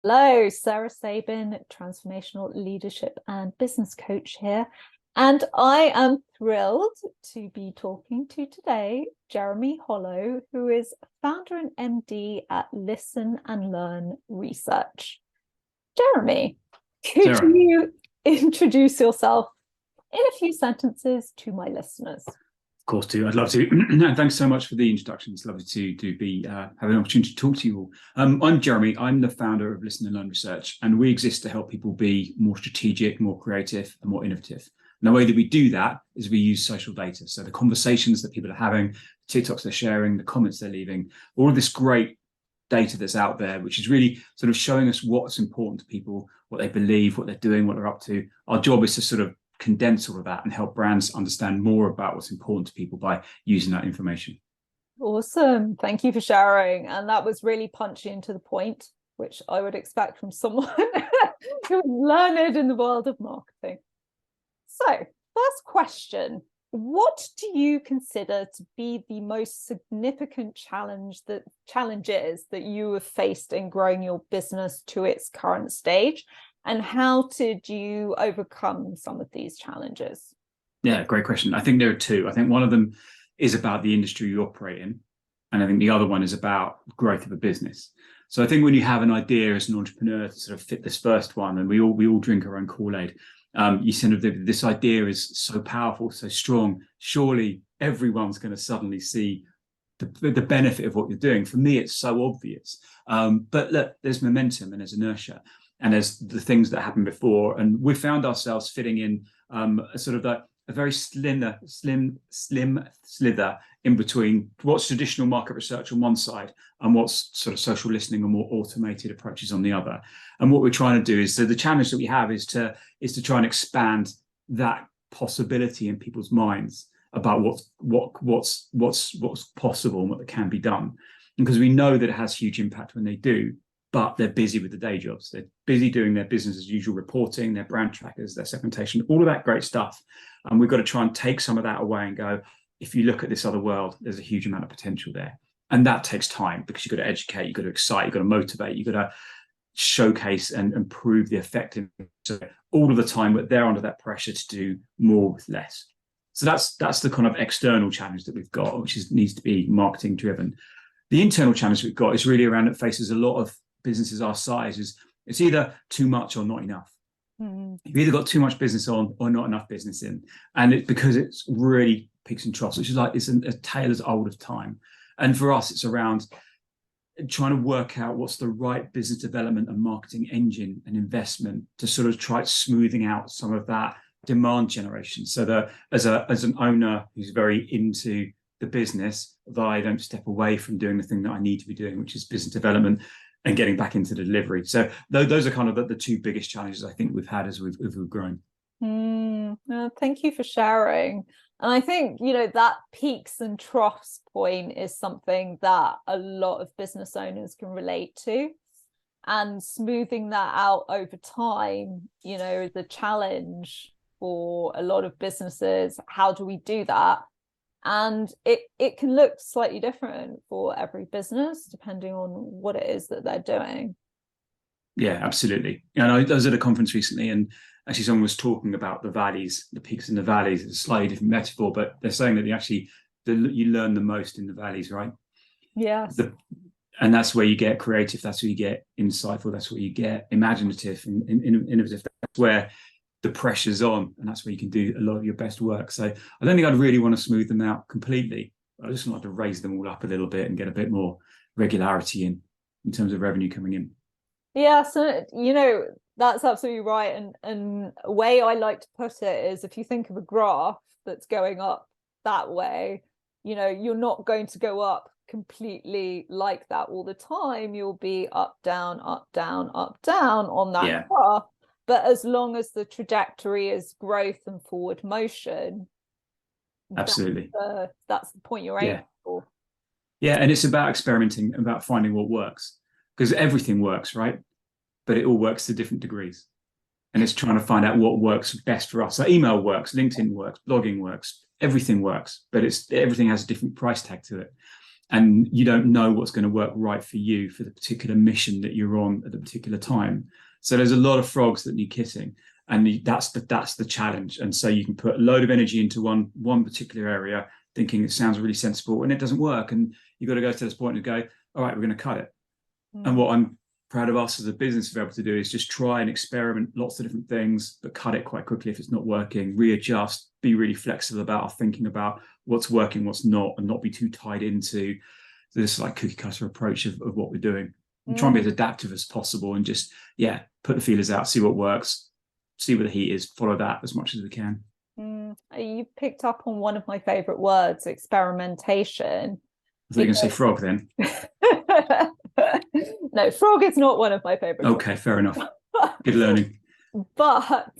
Hello, Sarah Sabin, transformational leadership and business coach here. And I am thrilled to be talking to today Jeremy Hollow, who is founder and MD at Listen and Learn Research. Jeremy, could Sarah, of you introduce yourself in a few sentences to my listeners? course, too. I'd love to. And thanks so much for the introduction. It's lovely to be having an opportunity to talk to you all. I'm Jeremy. I'm the founder of Listen and Learn Research, and we exist to help people be more strategic, more creative, and more innovative. And the way that we do that is we use social data. So the conversations that people are having, TikToks they're sharing, the comments they're leaving, all of this great data that's out there, which is really sort of showing us what's important to people, what they believe, what they're doing, what they're up to. Our job is to sort of condense all of that and help brands understand more about what's important to people by using that information. Awesome. Thank you for sharing. And that was really punchy and to the point, which I would expect from someone who's learned in the world of marketing. So, first question. What do you consider to be the most significant challenges that you have faced in growing your business to its current stage? And how did you overcome some of these challenges? Yeah, great question. I think there are two. I think one of them is about the industry you operate in, and I think the other one is about growth of a business. So I think when you have an idea as an entrepreneur to sort of fit this first one, and we all drink our own Kool-Aid, you sort of this idea is so powerful, so strong. Surely everyone's going to suddenly see the benefit of what you're doing. For me, it's so obvious. But look, there's momentum and there's inertia, and there's the things that happened before, and we found ourselves fitting in a sort of a very slim slither in between what's traditional market research on one side and what's sort of social listening and more automated approaches on the other. And what we're trying to do is, so the challenge that we have is to try and expand that possibility in people's minds about what's possible and what can be done. And because we know that it has huge impact when they do, but they're busy with the day jobs. They're busy doing their business as usual reporting, their brand trackers, their segmentation, all of that great stuff. And we've got to try and take some of that away and go, if you look at this other world, there's a huge amount of potential there. And that takes time because you've got to educate, you've got to excite, you've got to motivate, you've got to showcase and prove the effectiveness all of the time, but they're under that pressure to do more with less. So that's the kind of external challenge that we've got, which needs to be marketing driven. The internal challenge we've got is really around, it faces a lot of businesses our size, is it's either too much or not enough. You've either got too much business on or not enough business in, and because it's really peaks and troughs, which is like it's a tale as old as time. And for us, it's around trying to work out what's the right business development and marketing engine and investment to sort of try smoothing out some of that demand generation. So that as an owner who's very into the business, that I don't step away from doing the thing that I need to be doing, which is business development and getting back into the delivery. So those are kind of the two biggest challenges I think we've had as we've grown. Thank you for sharing. And I think, that peaks and troughs point is something that a lot of business owners can relate to. And smoothing that out over time, is a challenge for a lot of businesses. How do we do that? And it can look slightly different for every business depending on what it is that they're doing. Yeah, absolutely. And I was at a conference recently, and actually someone was talking about the valleys, the peaks and the valleys. It's a slightly different metaphor, but they're saying that you learn the most in the valleys, right? Yes. And that's where you get creative. That's where you get insightful. That's where you get imaginative and innovative. That's where the pressure's on, and that's where you can do a lot of your best work. So I don't think I'd really want to smooth them out completely. I just want to raise them all up a little bit and get a bit more regularity in terms of revenue coming in. Yeah, so that's absolutely right. And a way I like to put it is, if you think of a graph that's going up that way, you're not going to go up completely like that all the time. You'll be up, down, up, down, up, down on that graph. But as long as the trajectory is growth and forward motion, absolutely, that's the point you're aiming for. Yeah, and it's about experimenting, about finding what works, because everything works, right? But it all works to different degrees. And it's trying to find out what works best for us. So email works, LinkedIn works, blogging works, everything works, but everything has a different price tag to it. and you don't know what's going to work right for you for the particular mission that you're on at the particular time. So there's a lot of frogs that need kissing, and that's the challenge. And so you can put a load of energy into one particular area, thinking it sounds really sensible, and it doesn't work. And you've got to go to this point and go, all right, we're going to cut it. And what I'm proud of us as a business to be able to do is just try and experiment lots of different things, but cut it quite quickly if it's not working, readjust, be really flexible about our thinking about what's working, what's not, and not be too tied into this like cookie cutter approach of what we're doing. And try and be as adaptive as possible, and just, put the feelers out, see what works, see where the heat is, follow that as much as we can. You picked up on one of my favorite words, experimentation. I thought you were going to say frog then. No, frog is not one of my favorite. Okay, fair enough. Good learning. But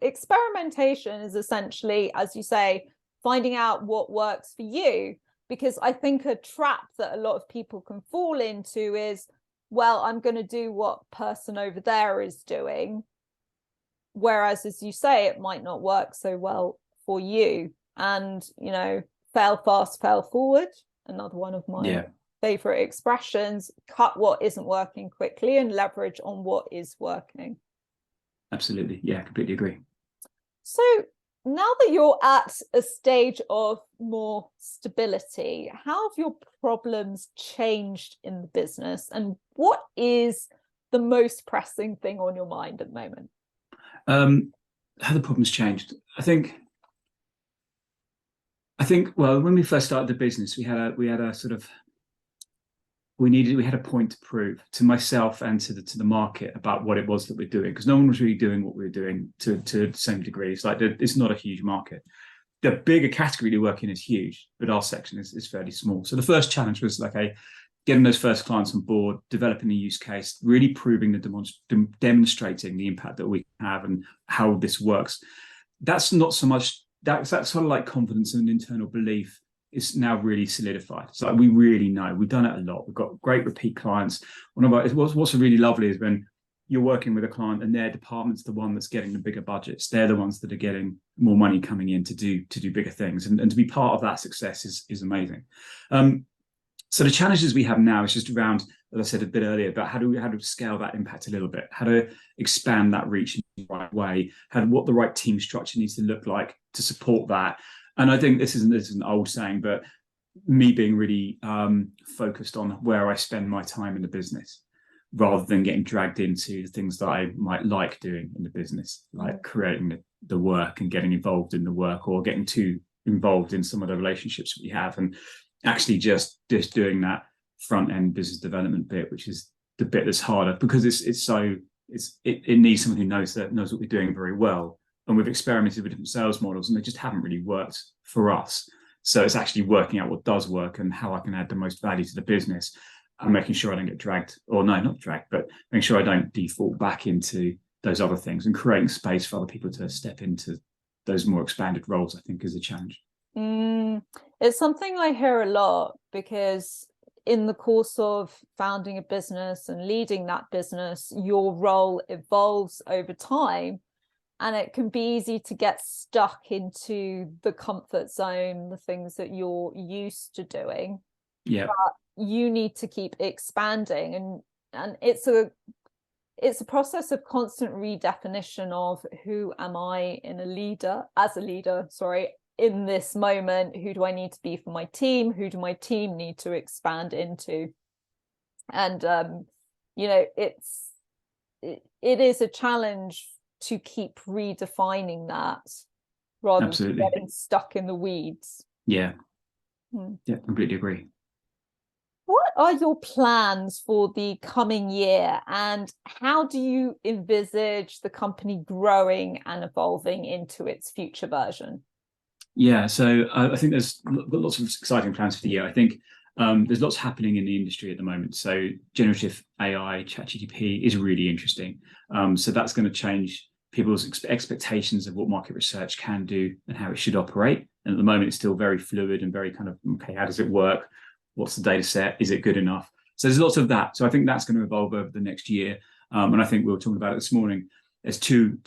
experimentation is essentially, as you say, finding out what works for you. Because I think a trap that a lot of people can fall into is, well, I'm going to do what person over there is doing. Whereas, as you say, it might not work so well for you. And, fail fast, fail forward. Another one of my favorite expressions. Cut what isn't working quickly and leverage on what is working. Absolutely. Yeah, completely agree. So now that you're at a stage of more stability, how have your problems changed in the business, and what is the most pressing thing on your mind at the moment? How the problems changed. I think, well, when we first started the business, we had a sort of, we had a point to prove to myself and to the market about what it was that we're doing, because no one was really doing what we were doing to the same degree. It's like, it's not a huge market. The bigger category to work in is huge, but our section is fairly small. So the first challenge was getting those first clients on board, developing the use case, really proving demonstrating the impact that we have and how this works. That's not so much, that's sort of like confidence and internal belief is now really solidified. So we really know, we've done it a lot. We've got great repeat clients. What's really lovely is when you're working with a client and their department's the one that's getting the bigger budgets. They're the ones that are getting more money coming in to do bigger things. And to be part of that success is amazing. So the challenges we have now is just around, as I said a bit earlier, about how to scale that impact a little bit, how to expand that reach in the right way, what the right team structure needs to look like to support that. And I think this is an old saying, but me being really focused on where I spend my time in the business, rather than getting dragged into the things that I might like doing in the business, like creating the work and getting involved in the work, or getting too involved in some of the relationships that we have, and actually just doing that front end business development bit, which is the bit that's harder, because it needs someone who knows what we're doing very well. And we've experimented with different sales models, and they just haven't really worked for us. So it's actually working out what does work and how I can add the most value to the business, and making sure I don't get dragged, or no, not dragged, but making sure I don't default back into those other things, and creating space for other people to step into those more expanded roles, I think, is a challenge. It's something I hear a lot, because in the course of founding a business and leading that business, your role evolves over time, and it can be easy to get stuck into the comfort zone, the things that you're used to doing. Yeah. But you need to keep expanding, and it's a process of constant redefinition of who am I as a leader, in this moment. Who do I need to be for my team? Who do my team need to expand into? And it is a challenge to keep redefining that, rather than getting stuck in the weeds. Yeah, completely agree. What are your plans for the coming year, and how do you envisage the company growing and evolving into its future version? Yeah, so I think there's lots of exciting plans for the year. I think there's lots happening in the industry at the moment. So generative AI, ChatGPT is really interesting. So that's going to change people's expectations of what market research can do and how it should operate. And at the moment, it's still very fluid and very kind of, okay, how does it work? What's the data set? Is it good enough? So there's lots of that. So I think that's going to evolve over the next year. And I think we were talking about it this morning. There's two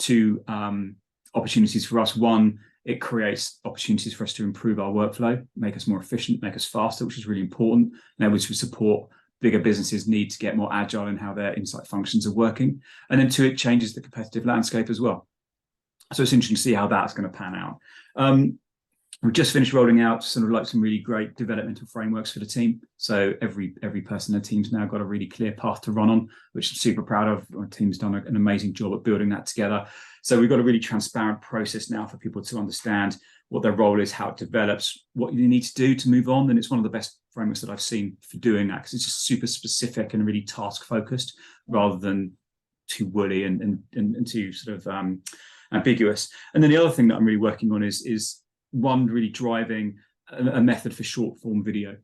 opportunities for us. One It creates opportunities for us to improve our workflow, make us more efficient, make us faster, which is really important, and which we support bigger businesses need to get more agile in how their insight functions are working. And then two, it changes the competitive landscape as well. So it's interesting to see how that's going to pan out. We've just finished rolling out sort of like some really great developmental frameworks for the team. So every person in the team's now got a really clear path to run on, which I'm super proud of. Our team's done an amazing job at building that together. So we've got a really transparent process now for people to understand what their role is, how it develops, what you need to do to move on. And it's one of the best frameworks that I've seen for doing that, because it's just super specific and really task focused rather than too woolly and too sort of ambiguous. And then the other thing that I'm really working on is one, really driving a method for short form video.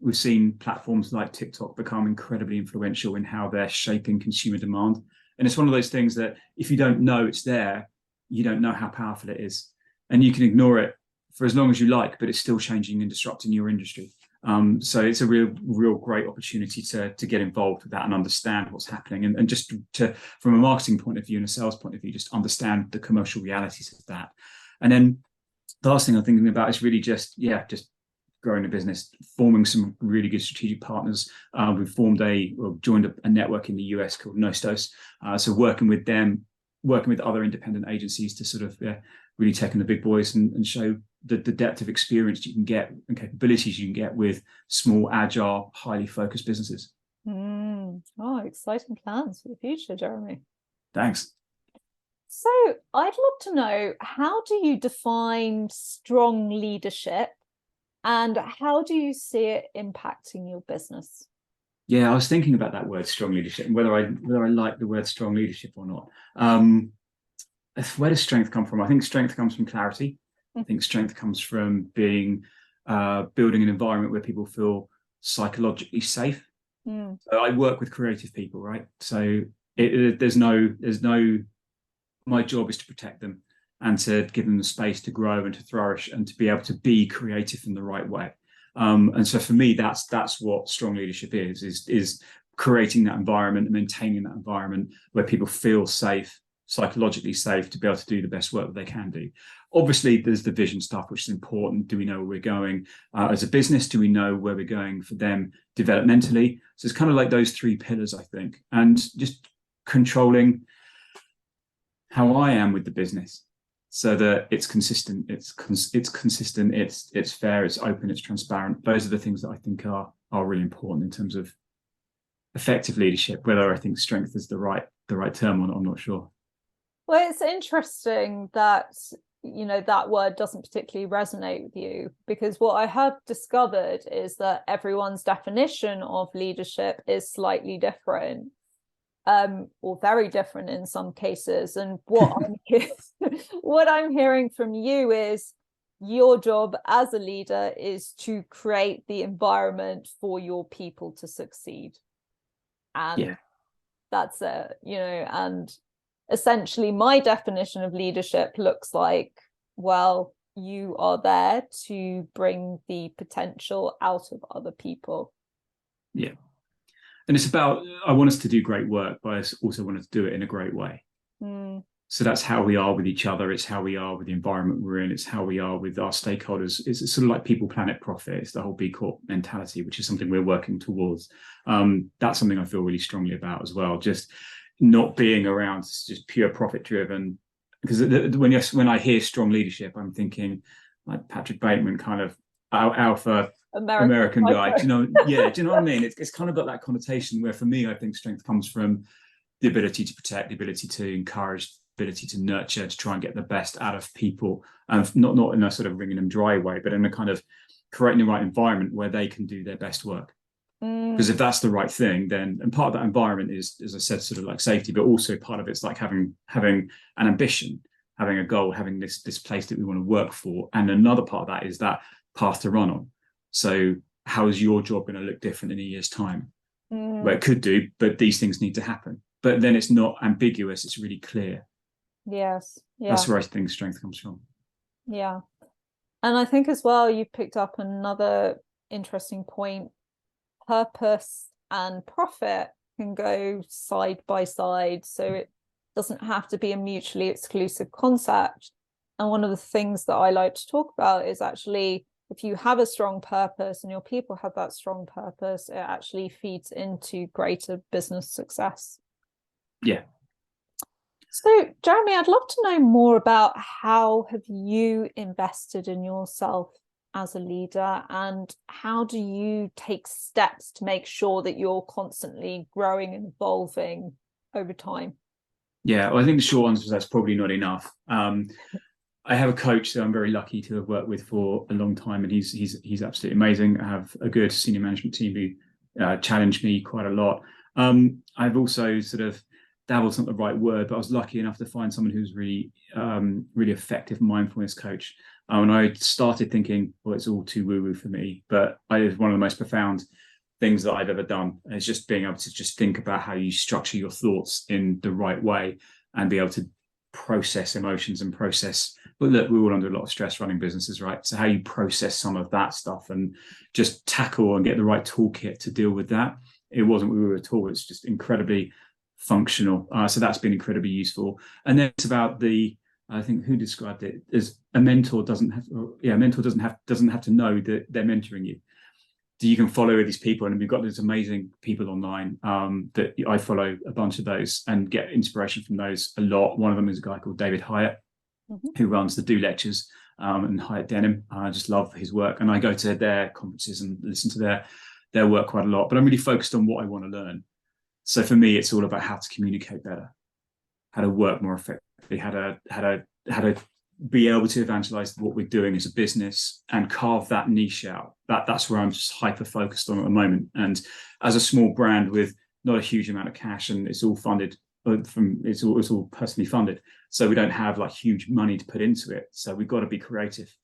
We've seen platforms like TikTok become incredibly influential in how they're shaping consumer demand. And it's one of those things that if you don't know it's there, you don't know how powerful it is. And you can ignore it for as long as you like, but it's still changing and disrupting your industry. So it's a real great opportunity to get involved with that and understand what's happening, and just to, from a marketing point of view and a sales point of view, just understand the commercial realities of that. And then the last thing I'm thinking about is really just growing a business, forming some really good strategic partners. We've joined a network in the US called Nostos. So working with them, working with other independent agencies to sort of really take in the big boys and show the depth of experience you can get and capabilities you can get with small, agile, highly focused businesses. Oh, exciting plans for the future, Jeremy. Thanks. So I'd love to know, how do you define strong leadership and how do you see it impacting your business? Yeah, I was thinking about that word, strong leadership, and whether I like the word strong leadership or not. Where does strength come from? I think strength comes from clarity. I think strength comes from building an environment where people feel psychologically safe. So I work with creative people, right? So there's no. My job is to protect them and to give them the space to grow and to flourish and to be able to be creative in the right way. And so for me, that's what strong leadership is creating that environment and maintaining that environment where people feel safe, psychologically safe, to be able to do the best work that they can do. Obviously, there's the vision stuff, which is important. Do we know where we're going as a business? Do we know where we're going for them developmentally? So it's kind of like those three pillars, I think, and just controlling how I am with the business so that it's consistent, it's consistent, it's fair, it's open, it's transparent. Those are the things that I think are really important in terms of effective leadership. Whether I think strength is the right term or not, I'm not sure. Well, it's interesting that that word doesn't particularly resonate with you, because what I have discovered is that everyone's definition of leadership is slightly different. Or very different in some cases. And what I'm hearing from you is your job as a leader is to create the environment for your people to succeed. And that's it, and essentially my definition of leadership looks like, well, you are there to bring the potential out of other people. Yeah. And it's about, I want us to do great work, but I also want us to do it in a great way. So that's how we are with each other. It's how we are with the environment we're in. It's how we are with our stakeholders. It's sort of like people, planet, profit. It's the whole B Corp mentality, which is something we're working towards. That's something I feel really strongly about as well. Just not being around just pure profit driven. Because when I hear strong leadership, I'm thinking like Patrick Bateman, kind of alpha American guy. Do you know what I mean? It's kind of got that connotation where, for me, I think strength comes from the ability to protect, the ability to encourage, the ability to nurture, to try and get the best out of people, and not in a sort of wringing them dry way, but in a kind of creating the right environment where they can do their best work. Because if that's the right thing, then, and part of that environment is, as I said, sort of like safety, but also part of it's like having an ambition, having a goal, having this place that we want to work for, and another part of that is that path to run on. So how is your job going to look different in a year's time? Well, it could do, but these things need to happen. But then it's not ambiguous, it's really clear. Yes. Yeah. That's where I think strength comes from. Yeah. And I think as well, you picked up another interesting point. Purpose and profit can go side by side. So it doesn't have to be a mutually exclusive concept. And one of the things that I like to talk about is actually, if you have a strong purpose and your people have that strong purpose, it actually feeds into greater business success. Yeah. So, Jeremy, I'd love to know more about how have you invested in yourself as a leader, and how do you take steps to make sure that you're constantly growing and evolving over time? Yeah, well, I think the short answer is that's probably not enough. I have a coach that I'm very lucky to have worked with for a long time, and he's absolutely amazing. I have a good senior management team who challenge me quite a lot. I've also sort of dabbled's not the right word, but I was lucky enough to find someone who's really really effective mindfulness coach. And I started thinking, well, it's all too woo-woo for me, but it's one of the most profound things that I've ever done. Is just being able to just think about how you structure your thoughts in the right way and be able to process emotions and process. But look, we're all under a lot of stress running businesses, right? So how you process some of that stuff and just tackle and get the right toolkit to deal with that. It wasn't woo-woo at all. It's just incredibly functional. So that's been incredibly useful. And then it's about I think who described it as a mentor doesn't have to know that they're mentoring you. You can follow these people, and we've got these amazing people online that I follow a bunch of those and get inspiration from those a lot. One of them is a guy called David Hyatt, who runs the Do Lectures and Hyatt Denim. I just love his work, and I go to their conferences and listen to their work quite a lot. But I'm really focused on what I want to learn. So for me, it's all about how to communicate better, how to work more effectively, how to be able to evangelize what we're doing as a business and carve that niche out. That's where I'm just hyper focused on at the moment. And as a small brand with not a huge amount of cash, and it's all funded it's all personally funded, so we don't have like huge money to put into it. So we've got to be creative.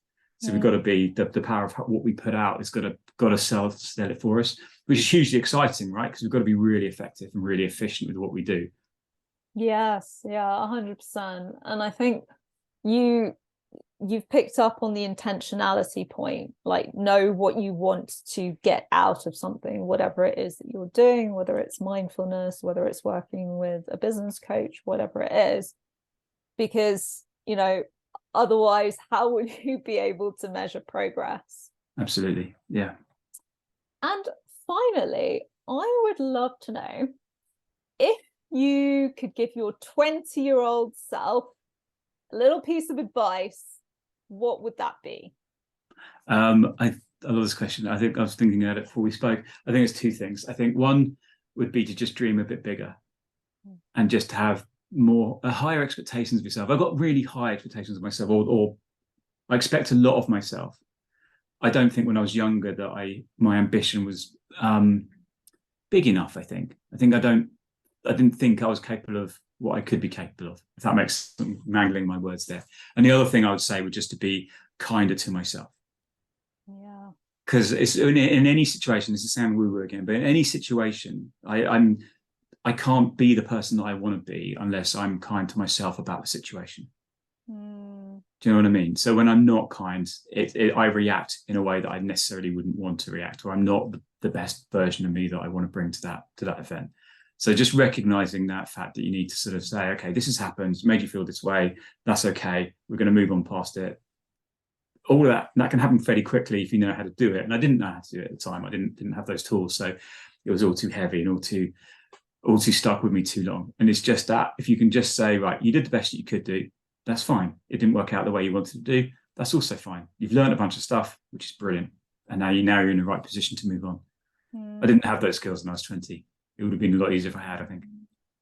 So we've got to be the power of what we put out is got to sell it for us, which is hugely exciting, right? Because we've got to be really effective and really efficient with what we do. Yes, yeah, 100%. And I think you've picked up on the intentionality point, like know what you want to get out of something, whatever it is that you're doing, whether it's mindfulness, whether it's working with a business coach, whatever it is, because otherwise how would you be able to measure progress? Absolutely. Yeah. And finally, I would love to know if you could give your 20-year-old self a little piece of advice, what would that be? I love this question. I think I was thinking about it before we spoke. I think it's two things. I think one would be to just dream a bit bigger and just have higher expectations of yourself. I've got really high expectations of myself, or I expect a lot of myself. I don't think when I was younger that my ambition was big enough. I didn't think I was capable of what I could be capable of, if that makes sense. Mangling my words there. And the other thing I would say would just to be kinder to myself. Yeah. Because it's in any situation, it's the same woo-woo again, but in any situation, I can't be the person that I want to be unless I'm kind to myself about the situation. Do you know what I mean? So when I'm not kind, I react in a way that I necessarily wouldn't want to react, or I'm not the best version of me that I want to bring to that event. So just recognizing that fact that you need to sort of say, okay, this has happened, made you feel this way. That's okay. We're going to move on past it. All of that can happen fairly quickly if you know how to do it. And I didn't know how to do it at the time. I didn't have those tools. So it was all too heavy and all too stuck with me too long. And it's just that if you can just say, right, you did the best that you could do, that's fine. It didn't work out the way you wanted to do. That's also fine. You've learned a bunch of stuff, which is brilliant. And now you're in the right position to move on. I didn't have those skills when I was 20. It would have been a lot easier if I had, I think.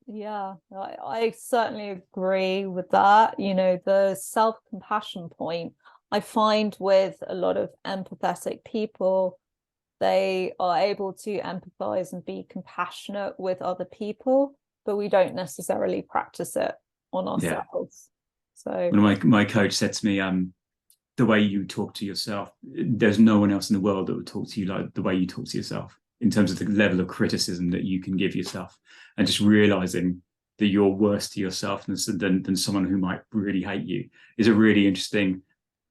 Yeah, I certainly agree with that. The self-compassion point, I find with a lot of empathetic people, they are able to empathize and be compassionate with other people, but we don't necessarily practice it on ourselves. So when my coach said to me, the way you talk to yourself, there's no one else in the world that would talk to you like the way you talk to yourself, in terms of the level of criticism that you can give yourself, and just realizing that you're worse to yourself than someone who might really hate you is a really interesting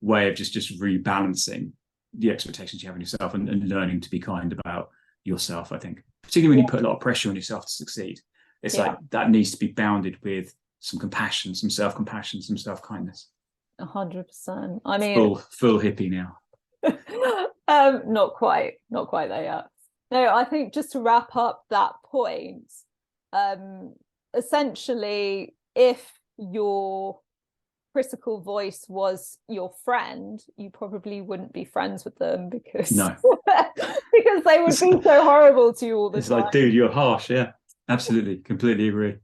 way of just rebalancing the expectations you have on yourself and learning to be kind about yourself. I think, particularly when you put a lot of pressure on yourself to succeed, it's like that needs to be bounded with some compassion, some self-compassion, some self-kindness. 100%. I mean, full hippie now. not quite there yet. No, I think just to wrap up that point, essentially, if your critical voice was your friend, you probably wouldn't be friends with them because No. because they would be so horrible to you all the It's time. like, dude, you're harsh. Yeah, absolutely, completely agree.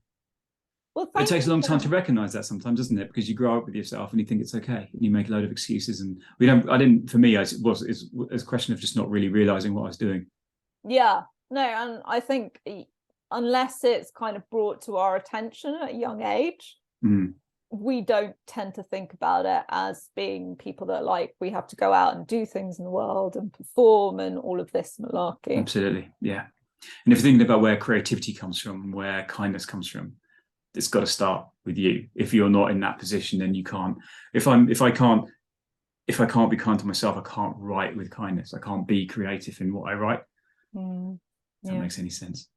Well, It takes a long time to recognize that sometimes, doesn't it? Because you grow up with yourself and you think it's okay, and you make a load of excuses. And I didn't. For me, it was a question of just not really realizing what I was doing. Yeah, no, and I think unless it's kind of brought to our attention at a young age, we don't tend to think about it as being people that like we have to go out and do things in the world and perform and all of this malarkey. Absolutely, yeah. And if you're thinking about where creativity comes from, where kindness comes from, it's got to start with you. If you're not in that position, then you can't. If I can't be kind to myself, I can't write with kindness. I can't be creative in what I write. Yeah. If that makes any sense.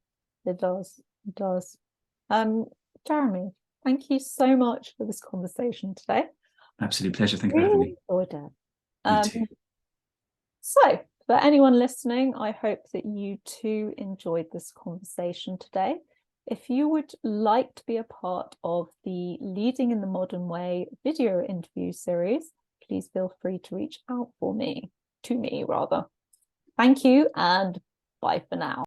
It does. It does. Jeremy, thank you so much for this conversation today. Absolute pleasure. Thank you for having me. Enjoyed it. Me too. So, for anyone listening, I hope that you too enjoyed this conversation today. If you would like to be a part of the Leading in the Modern Way video interview series, please feel free to reach out to me. Thank you and bye for now.